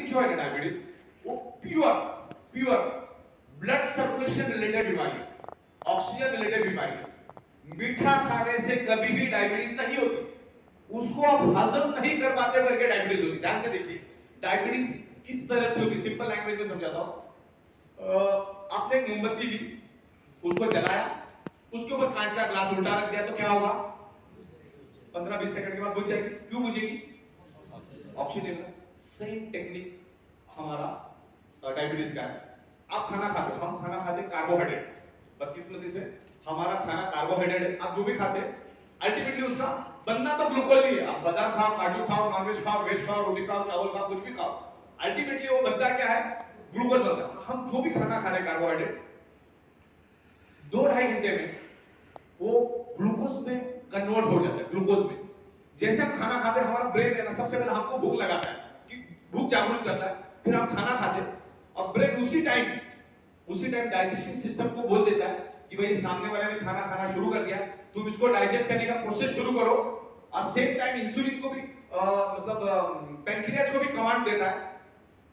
Diabetes जो है ना, डायबिटीज वो pure pure blood circulation related बीमारी, ऑक्सीजन रिलेटेड बीमारी। मीठा खाने से कभी भी डायबिटीज नहीं होती, उसको आप हजम नहीं कर पाते करके डायबिटीज होती। ध्यान से देखिए डायबिटीज किस तरह से होती, सिंपल लैंग्वेज में समझाता हूं। आपने एक मोमबत्ती ली, उसको जलाया, उसके ऊपर कांच का ग्लास उल्टा रख दिया तो क्या होगा? 15-20 सेकंड के बाद बुझ जाएगी। क्यों बुझेगी? ऑक्सीजन। सेम टेक्निक हमारा डायबिटीज का है। आप खाना खाते हो, हम खाना खाते कार्बोहाइड्रेट, बदकिस्मती से हमारा खाना कार्बोहाइड्रेट है। आप जो भी खाते अल्टीमेटली उसका बनना तो ग्लूकोज ही है। आप बादाम खाओ, काजू खाओ, नॉनवेज खाओ, वेज खाओ, रोटी खाओ, चावल खाओ, कुछ भी खाओ, अल्टीमेटली वो बनता क्या है? ग्लूकोज बनता है। हम जो भी खाना खा रहे कार्बोहाइड्रेट 2-2.5 घंटे में वो ग्लूकोज में कन्वर्ट हो जाता है, ग्लूकोज में। जैसे हम खाना खाते हैं, हमारा ब्रेन है ना, सबसे पहले हमको भूख लगाता है कि भूख जागरूक करता है, फिर हम खाना खाते हैं और ब्रेन उसी टाइम डाइजेशन सिस्टम को बोल देता है कि भाई सामने वाले ने खाना खाना शुरू कर दिया, तुम इसको डाइजेस्ट करने का प्रोसेस शुरू करो। और सेम टाइम इंसुलिन को भी मतलब पैंक्रियाज को भी कमांड देता है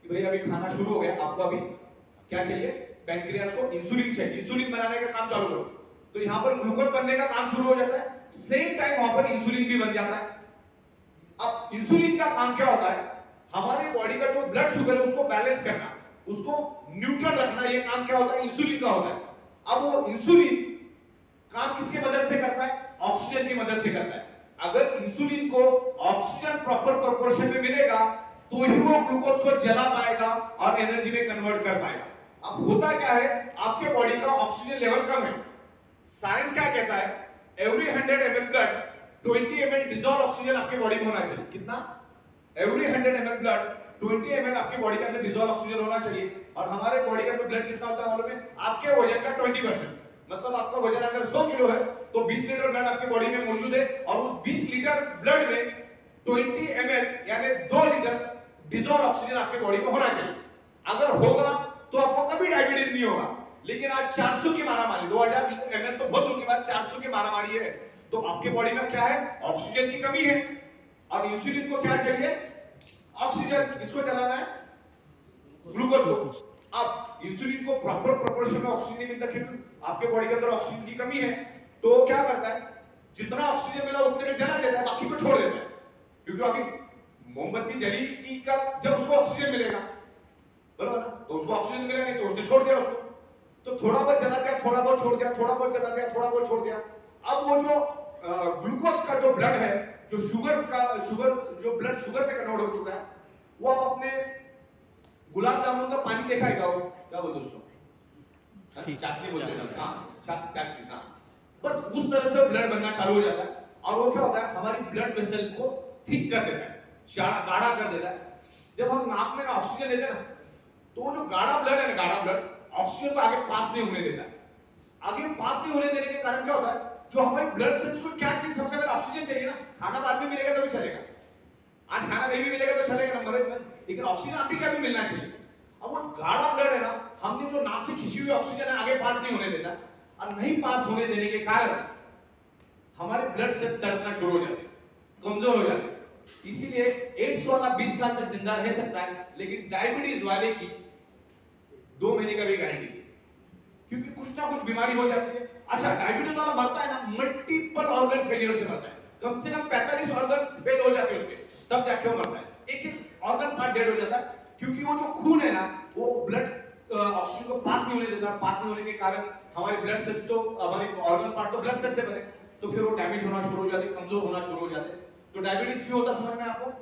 कि भाई अभी खाना शुरू हो गया, आपको अभी क्या चाहिए? पैंक्रियाज को इंसुलिन चाहिए, इंसुलिन बनाने का काम चालू करो। तो यहां पर ग्लूकोज बनने का काम शुरू हो जाता है, सेम टाइम वहां पर इंसुलिन भी बन जाता है। अब इंसुलिन का काम क्या होता है? हमारे बॉडी का जो ब्लड शुगर है उसको बैलेंस करना, उसको न्यूट्रल रखना, ये काम क्या होता है? इंसुलिन का होता है। अब वो इंसुलिन काम किसके मदद से करता है? ऑक्सीजन की मदद से करता है। अगर इंसुलिन को ऑक्सीजन प्रॉपर प्रोपोर्शन में मिलेगा तो ही वो ग्लूकोज को जला पाएगा और एनर्जी में कन्वर्ट कर पाएगा। अब होता क्या है, आपके बॉडी का ऑक्सीजन लेवल कम है। साइंस क्या कहता है? Every 100 ml blood 20 ml dissolve oxygen आपके बॉडी में होना चाहिए। कितना? एवरी 100 ml ब्लड 20 ml आपकी बॉडी के अंदर डिसॉल्व ऑक्सीजन होना चाहिए। और हमारे बॉडी का जो ब्लड कितना होता है मालूम है? आपके वजन का 20%। मतलब आपका वजन अगर 100 किलो है तो 20 लीटर ब्लड आपकी बॉडी में मौजूद है, और उस 20 लीटर ब्लड में 20 ml यानी 2 लीटर डिसॉल्व ऑक्सीजन आपकी बॉडी में होना चाहिए। अगर होगा तो आपको कभी डायबिटीज नहीं होगा। लेकिन आज 400 की मारामारी, 2000 ml तो बहुत दूर की बात, 400 की मारामारी है। तो आपके बॉडी में क्या है? ऑक्सीजन की कमी है, और इंसुलिन को क्या चाहिए? ऑक्सीजन। इसको चलाना है ग्लूकोज को। अब इंसुलिन को प्रॉपर प्रोपोर्शन में ऑक्सीजन नहीं मिलता क्योंकि आपके बॉडी के अंदर ऑक्सीजन की कमी है। तो क्या करता है? जितना ऑक्सीजन मिला उतने में जला देता है, बाकी को छोड़ देता है। क्योंकि अभी मोमबत्ती जली की कब? जब उसको ऑक्सीजन मिलेगा, बराबर ना? तो उसको ऑक्सीजन मिला नहीं तो उसने छोड़ दिया उसको। तो थोड़ा बहुत जला दिया, थोड़ा बहुत छोड़ दिया, थोड़ा बहुत जला दिया, थोड़ा बहुत छोड़ दिया। अब वो जो ग्लूकोज का जो ब्लड है, जो जो ब्लड शुगर पे कन्वर्ट हो चुका है, वो आप अपने गुलाब जामुन का पानी देखा है वो क्या बोलते उसको? चाशनी बोलते हैं। हाँ, चाशनी। हाँ, बस उस तरह से ब्लड बनना चालू हो जाता है। और वो क्या होता है? हमारी ब्लड वेसल को थिक कर देता है, गाढ़ा कर देता है। जब हम नाक में ऑक्सीजन लेते हैं ना, तो वो जो गाढ़ा ब्लड है ना, गाढ़ा ब्लड ऑक्सीजन को आगे पास नहीं होने देता है। आगे पास नहीं होने देने के कारण क्या होता है? जो हमारी ब्लड सेल्स को क्या चाहिए? सबसे पहले ऑक्सीजन चाहिए ना। खाना बाद में मिलेगा तो भी चलेगा, आज खाना नहीं भी मिलेगा तो चलेगा ना, मरेगा, लेकिन ऑक्सीजन आप भी क्या भी मिलना चाहिए। अब वो गाढ़ा ब्लड है ना, हमने जो नाक से खींची हुई ऑक्सीजन है आगे पास नहीं होने देता, और नहीं पास होने देने के कारण हमारे ब्लड सेल्स तड़पना शुरू हो जाते, कमजोर हो जाते। इसीलिए एड्स वाला 20 साल तक जिंदा रह सकता है, लेकिन डायबिटीज वाले की 2 महीने का भी गारंटी नहीं, क्योंकि कुछ ना कुछ बीमारी हो जाती है। अच्छा, डायबिटीज वाला मरता है ना, मल्टीपल ऑर्गन फेलियर से मरता है। कम से कम 45 ऑर्गन फेल हो जाते हैं उसके, तब जाके वो मरता है। एक ऑर्गन पार्ट डेड हो जाता है, क्योंकि वो जो खून है ना, वो ब्लड ऑक्सीजन को पास नहीं होने देता। पास नहीं होने के कारण हमारे ब्लड सेल्स तो, हमारे ऑर्गन पार्ट तो ब्लड सेल्स से बने, तो फिर वो डैमेज होना शुरू हो जाते, कमजोर होना शुरू हो जाते। तो डायबिटीज क्यों होता समझ में आपको?